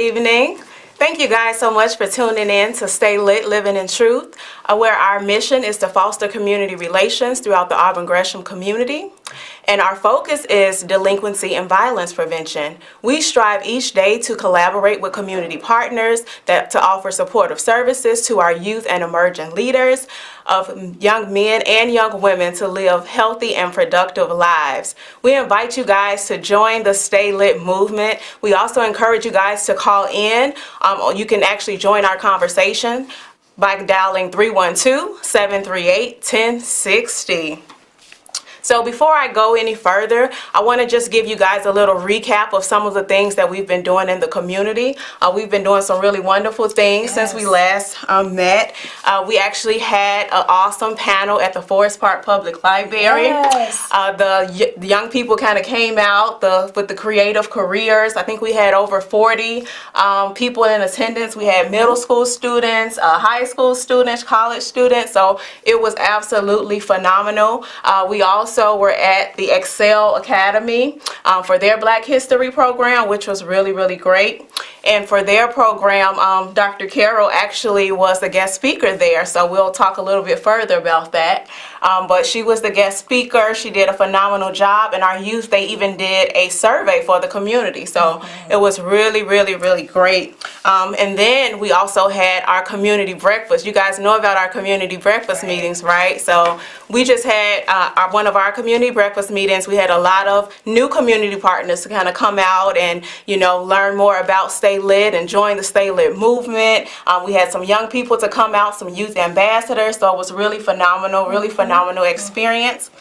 evening. Thank you guys so much for tuning in to Stay Lit, Living in Truth, where our mission is to foster community relations throughout the Auburn-Gresham community. And our focus is delinquency and violence prevention. We strive each day to collaborate with community partners to offer supportive services to our youth and emerging leaders, of young men and young women to live healthy and productive lives. We invite you guys to join the Stay Lit movement. We also encourage you guys to call in. You can actually join our conversation by dialing 312-738-1060. So before I go any further, I want to just give you guys a little recap of some of the things that we've been doing in the community. We've been doing some really wonderful things since we last met. We actually had an awesome panel at the Forest Park Public Library. The young people kind of came out with the creative careers. I think we had over 40 people in attendance. We had middle school students, high school students, college students. So it was absolutely phenomenal. We also were at the Excel Academy for their Black History program, which was really, really great. And for their program, Dr. Carroll actually was the guest speaker there, so we'll talk a little bit further about that. But she was the guest speaker. She did a phenomenal job, and our youth, they even did a survey for the community. So it was really, really, really great. And then we also had our community breakfast. You guys know about our community breakfast meetings, right? So we just had one of our community breakfast meetings. We had a lot of new community partners to kind of come out and, you know, learn more about Stay Lit and join the Stay Lit movement. We had some young people to come out, some youth ambassadors. So it was really phenomenal experience.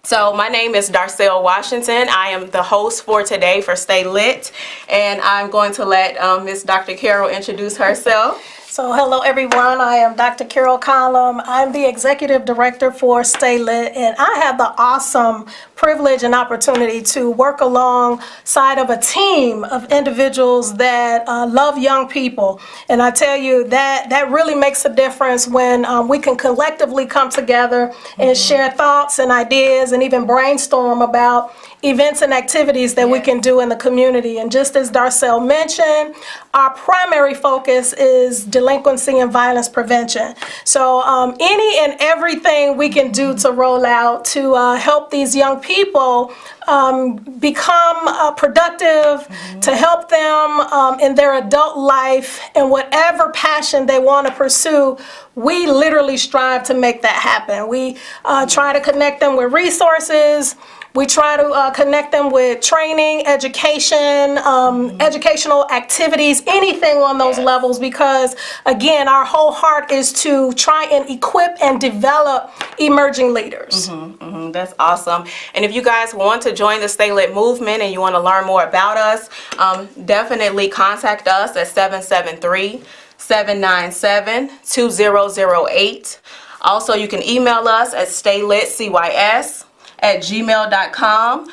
So my name is Darcel Washington. I am the host for today for Stay Lit, and I'm going to let Ms. Dr. Carroll introduce herself. So hello everyone, I am Dr. Carol Collum. I'm the Executive Director for Stay Lit, and I have the awesome privilege and opportunity to work alongside of a team of individuals that love young people. And I tell you that really makes a difference when we can collectively come together and share thoughts and ideas and even brainstorm about events and activities that we can do in the community. And just as Darcel mentioned, our primary focus is delinquency and violence prevention. So any and everything we can do to roll out to help these young people become productive, to help them in their adult life and whatever passion they want to pursue, we literally strive to make that happen. We try to connect them with resources. We try to connect them with training, education, educational activities, anything on those levels, because again, our whole heart is to try and equip and develop emerging leaders. That's awesome. And if you guys want to join the Stay Lit movement and you want to learn more about us, definitely contact us at 773-797-2008. Also, you can email us at StayLITCYS@gmail.com.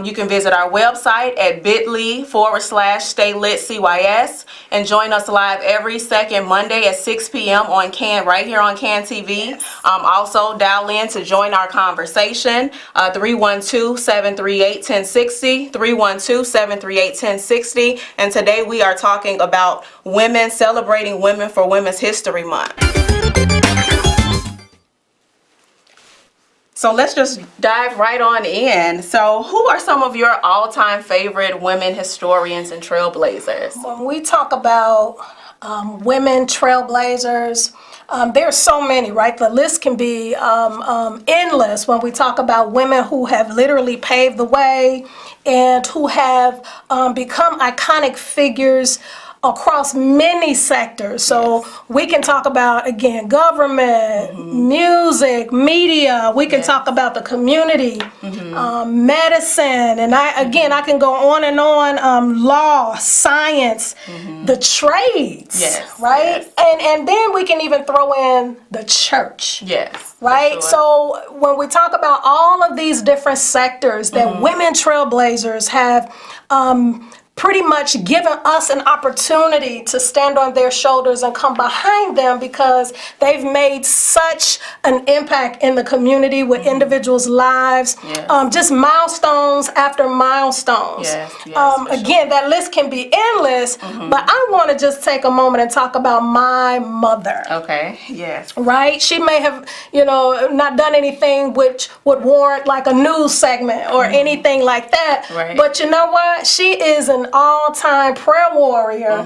You can visit our website at bit.ly/StayLITCYS and join us live every second Monday at 6 p.m. on right here on CAN TV. Also dial in to join our conversation, 312-738-1060, 312-738-1060. And today we are talking about women, celebrating women for Women's History Month. So let's just dive right on in. So who are some of your all-time favorite women historians and trailblazers? When we talk about women trailblazers, there's so many, right? The list can be endless when we talk about women who have literally paved the way and who have become iconic figures across many sectors. So we can talk about, again, government, music, media. We can talk about the community, medicine, and I can go on and on, law, science, the trades, right? And then we can even throw in the church. Right? Sure. So when we talk about all of these different sectors that women trailblazers have pretty much given us an opportunity to stand on their shoulders and come behind them because they've made such an impact in the community with individuals' lives. Yes. Just milestones after milestones. Yes, yes, Again, that list can be endless, but I want to just take a moment and talk about my mother. Okay, yes. Right? She may have, not done anything which would warrant like a news segment or anything like that. Right. But you know what? She is an all-time prayer warrior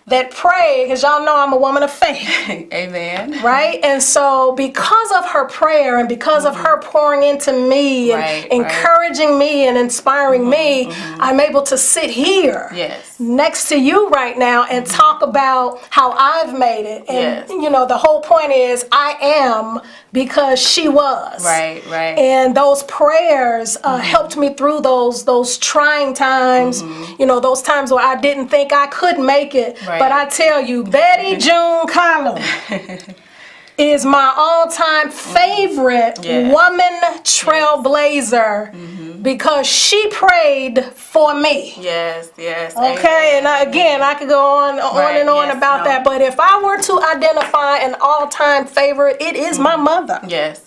that prayed, because y'all know I'm a woman of faith. Amen. Right? And so because of her prayer and because of her pouring into me and encouraging me and inspiring me, I'm able to sit here next to you right now and talk about how I've made it. And, the whole point is I am because she was. Right. And those prayers helped me through those trying times, those times where I didn't think I could make it. But I tell you, Betty June Collum is my all-time favorite woman trailblazer because she prayed for me. Yes. Okay, and I could go on and on about that, but if I were to identify an all-time favorite, it is my mother. Yes.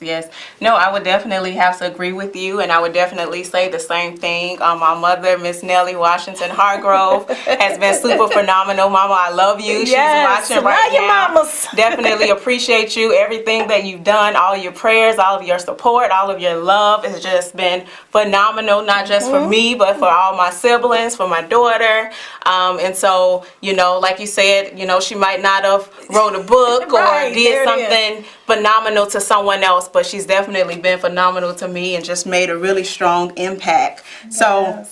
No, I would definitely have to agree with you, and I would definitely say the same thing. My mother, Miss Nellie Washington Hargrove, has been super phenomenal. Mama, I love you. She's watching right love your now. mamas. Definitely appreciate you, everything that you've done, all your prayers, all of your support, all of your love has just been phenomenal, not just for me, but for all my siblings, for my daughter. And so, like you said, she might not have wrote a book or did something phenomenal to someone else, but she's definitely been phenomenal to me and just made a really strong impact. So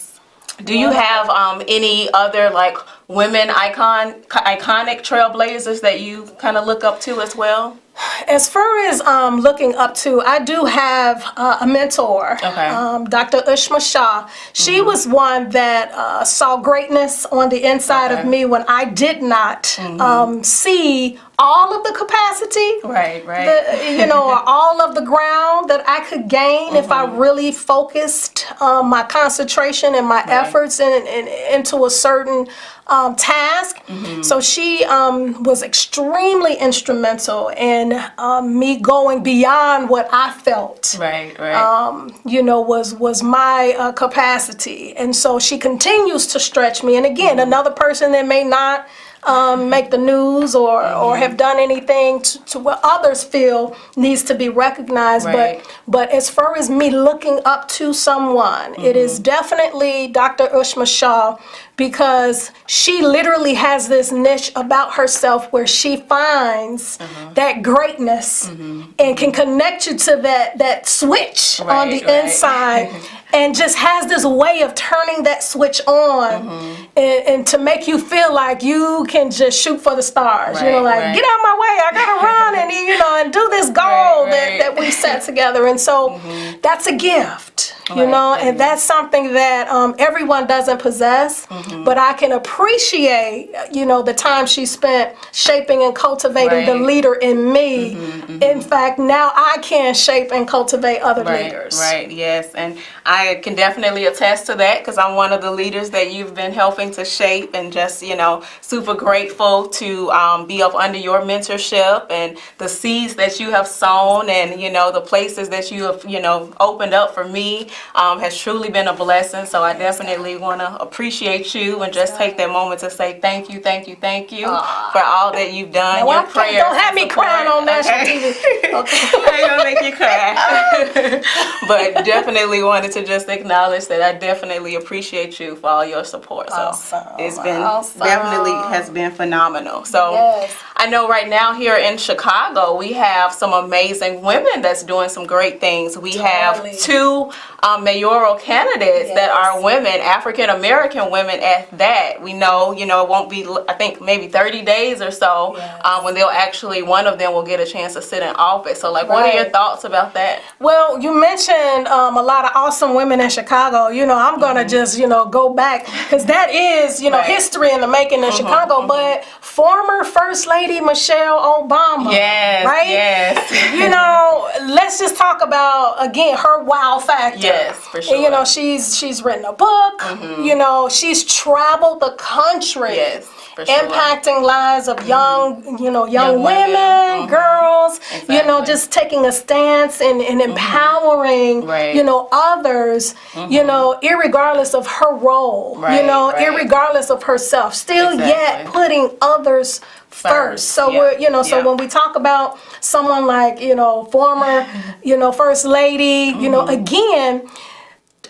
do you have any other like women iconic trailblazers that you kind of look up to as well? As far as looking up to, I do have a mentor, Dr. Ushma Shah. She was one that saw greatness on the inside of me when I did not see all of the capacity, or all of the ground that I could gain if I really focused my concentration and my efforts into a certain task. So she was extremely instrumental in me going beyond what I felt. Was my capacity, and so she continues to stretch me. And again, another person that may not make the news or have done anything to what others feel needs to be recognized. But as far as me looking up to someone, it is definitely Dr. Ushma Shah, because she literally has this niche about herself where she finds that greatness and can connect you to that switch on the inside. And just has this way of turning that switch on and to make you feel like you can just shoot for the stars. Get out my way, I gotta run and do this goal that we set together. And so that's a gift, and that's something that everyone doesn't possess, but I can appreciate, the time she spent shaping and cultivating the leader in me. In fact, now I can shape and cultivate other leaders. Yes, and I can definitely attest to that because I'm one of the leaders that you've been helping to shape, and just, super grateful to be up under your mentorship and the seeds that you have sown, and, the places that you have, opened up for me has truly been a blessing. So I definitely want to appreciate you and just take that moment to say thank you for all that you've done. Your prayers. Don't have me crying on national TV. I ain't gonna make you cry. But definitely wanted to just acknowledge that I definitely appreciate you for all your support. So it's been definitely has been phenomenal. So I know right now here in Chicago we have some amazing women that's doing some great things. We have two mayoral candidates that are women, African American women at that. We know, it won't be, I think maybe 30 days or so when they'll actually, one of them will get a chance to sit in office. So like, what are your thoughts about that? Well, you mentioned a lot of awesome women in Chicago. I'm going to just, go back because that is, history in the making in Chicago. But former First Lady Michelle Obama, let's let's just talk about, again, her wow factor. Yes, for sure. You know, she's written a book. You know, she's traveled the country. Yes, for sure. Impacting lives of young women, girls, Exactly. you know, just taking a stance and empowering, Right. you know, others, you know, irregardless of her role, you Right, know, right. irregardless of herself, still yet Exactly. putting others first. So Yeah. we're, you know, so Yeah. when we talk about someone like, you know, former, you know, First Lady, you know, again,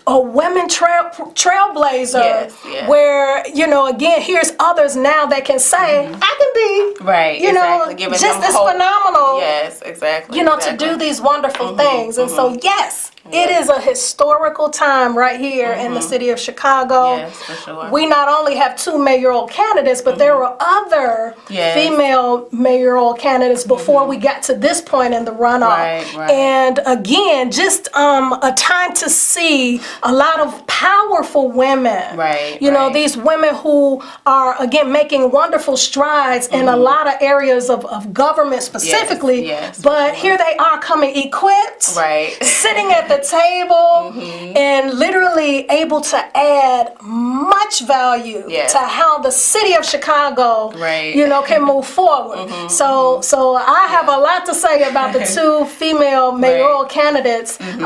a women trailblazer, Yes, yes. where, you know, again, here's others now that can say, I can be, Right, you exactly. know, Giving just them as hope. phenomenal, Yes, exactly. you know, exactly. to do these wonderful things. And so, yes, it is a historical time right here in the city of Chicago. Yes, for sure. We not only have 2 mayoral candidates, but there were other Yes. female mayoral candidates before we got to this point in the runoff. Right, right. And again, just a time to see a lot of powerful women. Right, You know, right. these women who are, again, making wonderful strides in a lot of areas of government specifically. yes, for but sure. here they are coming equipped, Right. sitting at the table, and literally able to add much value Yes. to how the city of Chicago, Right. you know, can move forward. So I have a lot to say about the 2 female mayoral candidates. And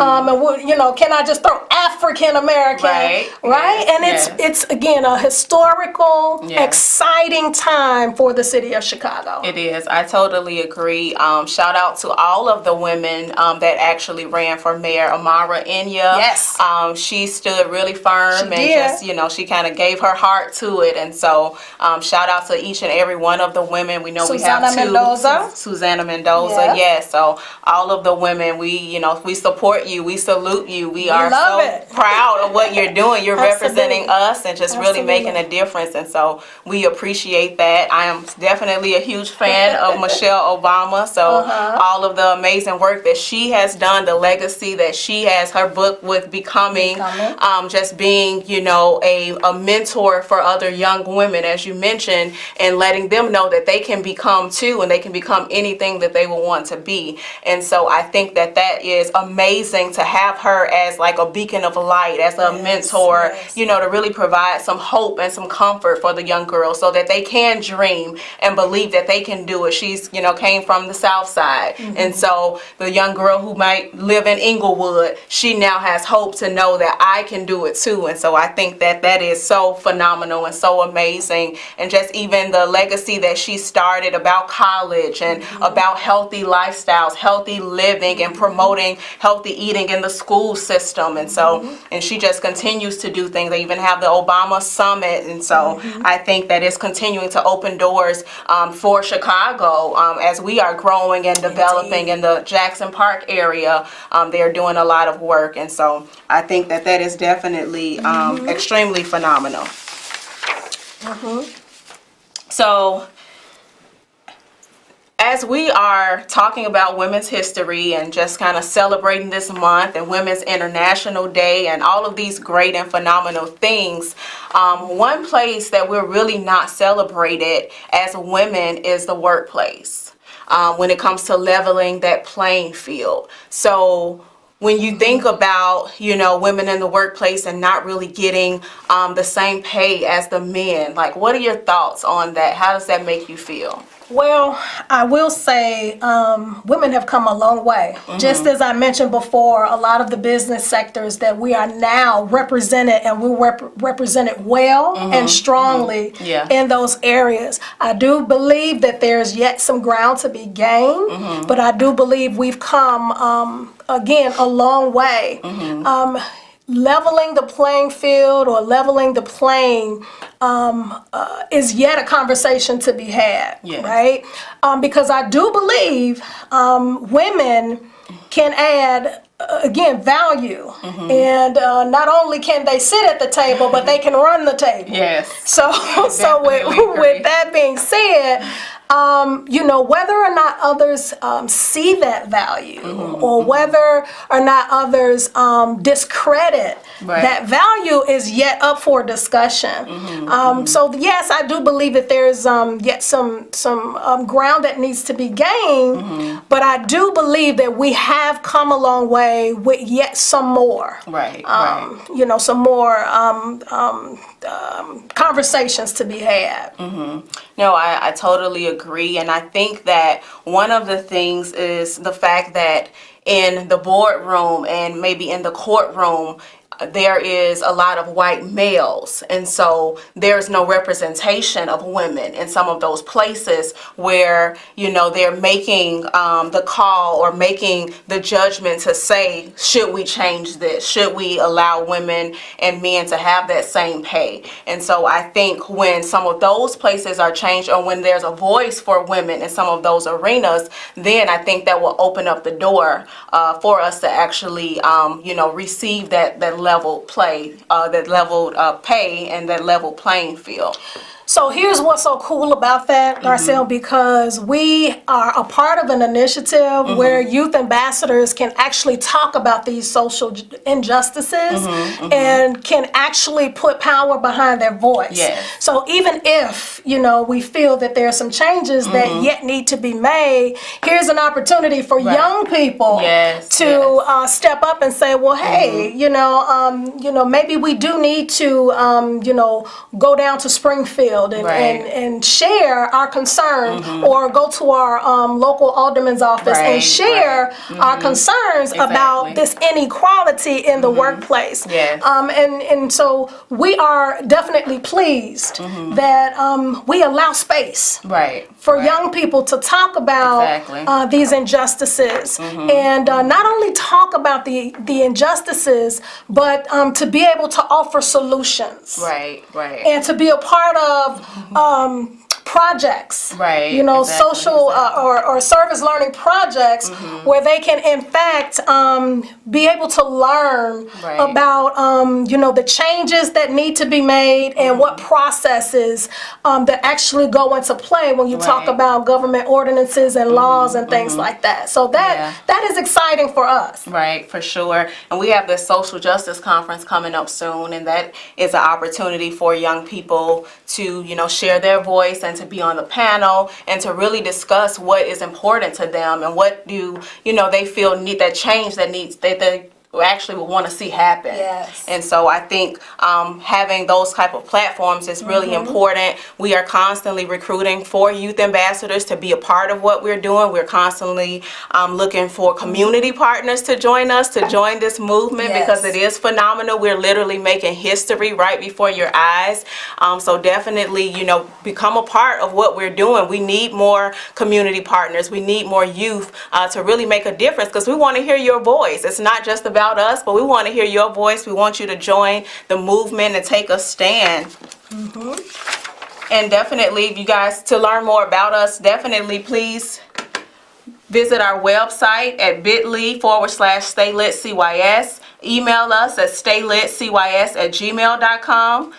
you know, can I just throw African American? Right. Right? Yes, And yes. it's again a historical, Yes. exciting time for the city of Chicago. It is. I totally agree. Shout out to all of the women that actually ran for mayor. Amara Inya. Yes. She stood really firm She and did. just, you know, she kind of gave her heart to it. And so shout out to each and every one of the women. We know we have 2. Mendoza. Susanna Mendoza. Yes. Yes. So all of the women, we support you. We salute you. We are love so it. proud of what you're doing. You're representing Absolutely. us and just really Absolutely. making a difference. And so we appreciate that. I am definitely a huge fan of Michelle Obama. So all of the amazing work that she has done, the legacy that she has, her book with Becoming, just being, you know, a mentor for other young women, as you mentioned, and letting them know that they can become too, and they can become anything that they will want to be. And so I think that is amazing to have her as like a beacon of light, as a mentor, yes. you know, to really provide some hope and some comfort for the young girls so that they can dream and believe that they can do it. She's, you know, came from the South Side. And so the young girl who might live in Inglewood, she now has hope to know that I can do it too. And so I think that is so phenomenal and so amazing. And just even the legacy that she started about college and about healthy lifestyles, healthy living, and promoting healthy eating in the school system. And so, and she just continues to do things. They even have the Obama Summit. And so I think that it's continuing to open doors for Chicago as we are growing and developing in the Jackson Park area. They're doing a lot of work. And so I think that is definitely extremely phenomenal. So as we are talking about Women's History and just kind of celebrating this month and Women's International Day and all of these great and phenomenal things, one place that we're really not celebrated as women is the workplace when it comes to leveling that playing field. So when you think about, you know, women in the workplace and not really getting the same pay as the men, like, what are your thoughts on that? How does that make you feel? Well, I will say women have come a long way. Just as I mentioned before, a lot of the business sectors that we are now represented, and we're represented well and strongly in those areas. I do believe that there's yet some ground to be gained, but I do believe we've come, again, a long way. Leveling the playing field or leveling the playing is yet a conversation to be had, right? Because I do believe women can add, again, value. And not only can they sit at the table, but they can run the table. Yes. So with that being said, whether or not others see that value, or whether or not others discredit that value is yet up for discussion. So yes, I do believe that there's yet some ground that needs to be gained, but I do believe that we have come a long way with yet some more. Some more conversations to be had. No, I totally agree. And I think that one of the things is the fact that in the boardroom and maybe in the courtroom, there is a lot of white males, and so there's no representation of women in some of those places where they're making the call or making the judgment to say, should we change this? Should we allow women and men to have that same pay? And so I think when some of those places are changed, or when there's a voice for women in some of those arenas, then I think that will open up the door for us to actually receive that level play, that level pay, and that level playing field. So here's what's so cool about that, Marcel, because we are a part of an initiative where youth ambassadors can actually talk about these social injustices and can actually put power behind their voice. So even if, we feel that there are some changes that yet need to be made, here's an opportunity for young people to step up and say, well, hey, maybe we do need to, go down to Springfield and share our concern, or go to our local alderman's office and share our concerns about this inequality in the workplace. And so we are definitely pleased that we allow space for young people to talk about these injustices, and not only talk about the injustices, but to be able to offer solutions, and to be a part of projects, social or service learning projects where they can in fact be able to learn about the changes that need to be made and what processes that actually go into play when you talk about government ordinances and laws and things like that. So that is exciting for us. For sure. And we have the Social Justice Conference coming up soon, and that is an opportunity for young people to share their voice and to be on the panel and to really discuss what is important to them and what do they feel need that change that they actually would want to see happen. And so I think having those type of platforms is really important. We are constantly recruiting for youth ambassadors to be a part of what we're doing. We're constantly looking for community partners to join us, to join this movement, because it is phenomenal. We're literally making history right before your eyes. So definitely, become a part of what we're doing. We need more community partners. We need more youth to really make a difference, because we want to hear your voice. It's not just about us, but we want to hear your voice. We want you to join the movement and take a stand. And definitely, you guys, to learn more about us, definitely please visit our website at bit.ly/StayLIT CYS. Email us at StayLITCYS@gmail.com.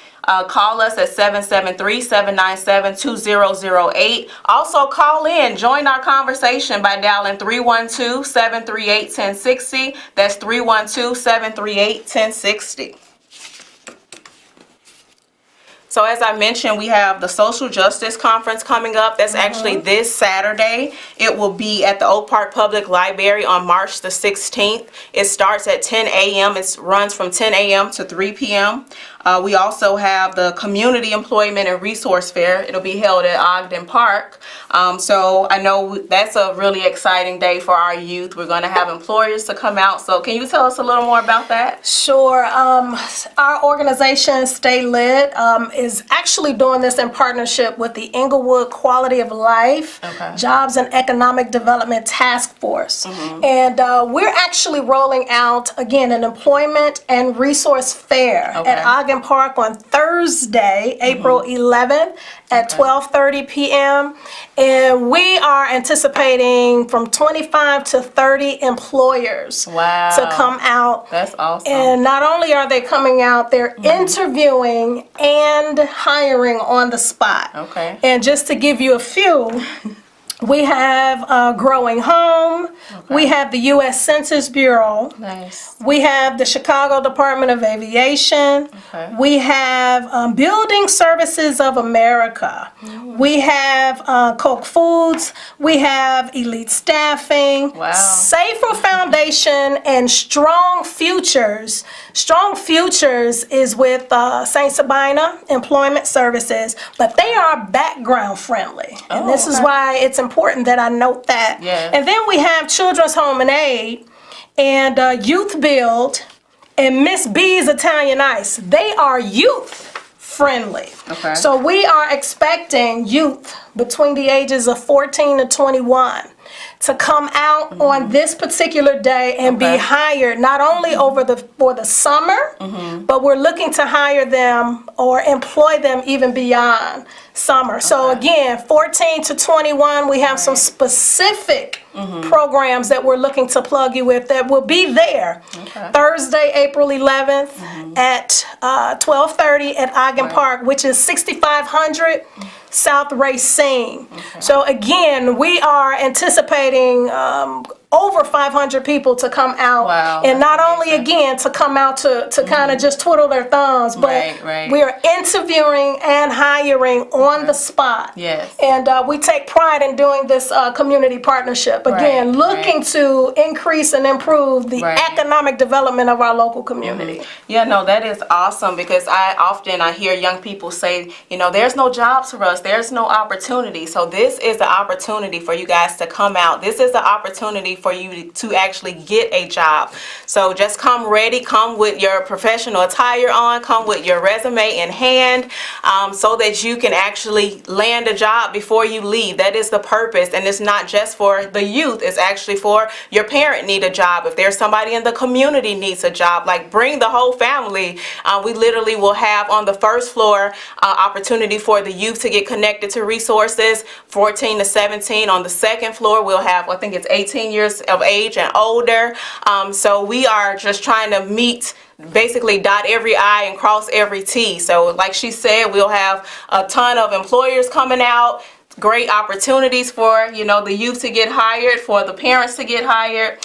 Call us at 773-797-2008. Also call in, join our conversation by dialing 312-738-1060. That's 312-738-1060. So as I mentioned, we have the Social Justice Conference coming up. That's actually this Saturday. It will be at the Oak Park Public Library on March the 16th. It starts at 10 a.m. It runs from 10 a.m. to 3 p.m. We also have the Community Employment and Resource Fair. It'll be held at Ogden Park. So I know that's a really exciting day for our youth. We're going to have employers to come out. So can you tell us a little more about that? Sure. Our organization, StayLIT, is actually doing this in partnership with the Inglewood Quality of Life Jobs and Economic Development Task Force. And we're actually rolling out, again, an employment and resource fair at Ogden Ogden Park on Thursday, April 11th at 12:30 p.m. And we are anticipating from 25 to 30 employers to come out. That's awesome. And not only are they coming out, they're interviewing and hiring on the spot. Okay. And just to give you a few, we have Growing Home. We have the U.S. Census Bureau. Nice. We have the Chicago Department of Aviation. Okay. We have Building Services of America. We have Coke Foods. We have Elite Staffing. Wow. Safer Foundation and Strong Futures. Strong Futures is with St. Sabina Employment Services, but they are background friendly. And this is why it's important that I note that. Yeah. And then we have Children's Home and Aid and Youth Build and Miss B's Italian Ice. They are youth friendly. Okay. So we are expecting youth between the ages of 14 to 21 to come out on this particular day and be hired not only for the summer, but we're looking to hire them or employ them even beyond summer. So again, 14 to 21, we have some specific programs that we're looking to plug you with that will be there Thursday, April 11th at 12:30 at Ogden Park, which is 6500 South Racine. So again, we are anticipating over 500 people to come out. Wow, and not that's only amazing. again to come out to kind of just twiddle their thumbs, but Right. we are interviewing and hiring on the spot. Yes. And we take pride in doing this community partnership. Again, looking to increase and improve the economic development of our local community. Yeah, no, that is awesome, because I hear young people say, you know, there's no jobs for us, there's no opportunity. So this is the opportunity for you guys to come out. This is the opportunity for you to actually get a job. So just come ready, come with your professional attire on, come with your resume in hand, so that you can actually land a job before you leave. That is the purpose, and it's not just for the youth, it's actually for your parent need a job. If there's somebody in the community needs a job, like bring the whole family. We literally will have on the first floor opportunity for the youth to get connected to resources, 14 to 17. On the second floor, we'll have, I think it's 18 years of age and older. So we are just trying to meet, basically dot every I and cross every T. So like she said, we'll have a ton of employers coming out, great opportunities for, you know, the youth to get hired, for the parents to get hired.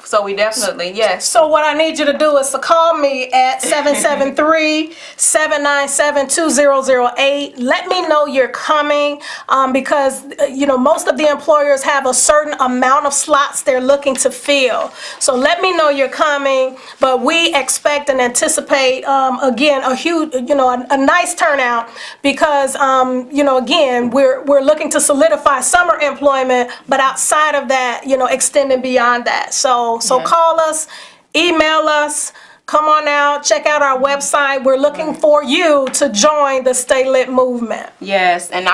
So we definitely, yes. So what I need you to do is to call me at 773-797-2008. Let me know you're coming, because, you know, most of the employers have a certain amount of slots they're looking to fill. So let me know you're coming, but we expect and anticipate, again, a huge, you know, a nice turnout, because, you know, again, we're looking to solidify summer employment, but outside of that, you know, extending beyond that. So call us, email us, come on out, check out our website. We're looking for you to join the Stay Lit movement. Yes, and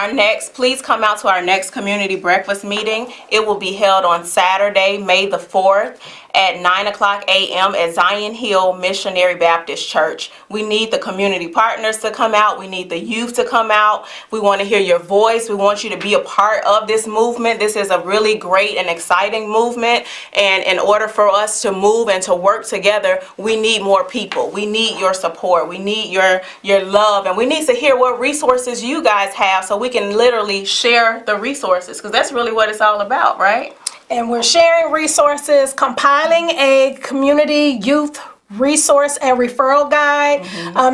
please come out to our next community breakfast meeting. It will be held on Saturday, May the 4th at 9:00 a.m. at Zion Hill Missionary Baptist Church. We need the community partners to come out. We need the youth to come out. We want to hear your voice. We want you to be a part of this movement. This is a really great and exciting movement. And in order for us to move and to work together, we need more people. We need your support. We need your love. And we need to hear what resources you guys have so we can literally share the resources, because that's really what it's all about, right? And we're sharing resources, compiling a community youth resource and referral guide,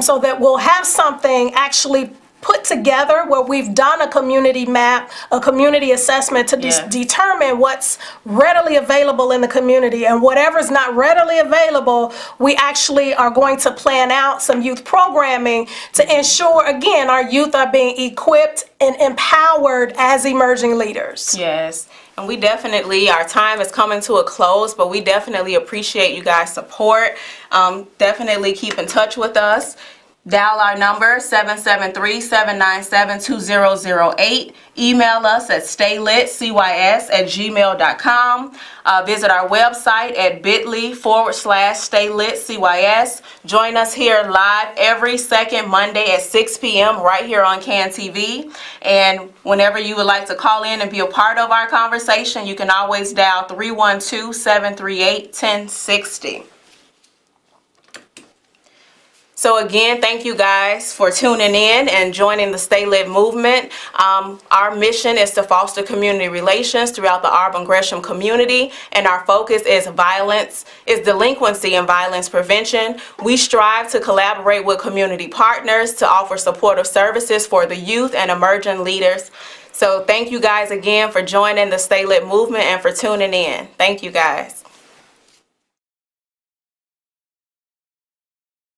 so that we'll have something actually put together where we've done a community map, a community assessment to determine what's readily available in the community. And whatever's not readily available, we actually are going to plan out some youth programming to ensure, again, our youth are being equipped and empowered as emerging leaders. Yes. And we definitely, our time is coming to a close, but we definitely appreciate you guys' support. Definitely keep in touch with us. Dial our number 773-797-2008. Email us at StayLITCYS@gmail.com. Visit our website at bit.ly/StayLIT CYS. Join us here live every second Monday at 6 p.m. right here on CAN TV. And whenever you would like to call in and be a part of our conversation, you can always dial 312-738-1060. So again, thank you guys for tuning in and joining the StayLIT movement. Our mission is to foster community relations throughout the Auburn Gresham community, and our focus is delinquency and violence prevention. We strive to collaborate with community partners to offer supportive services for the youth and emerging leaders. So thank you guys again for joining the StayLIT movement and for tuning in. Thank you guys.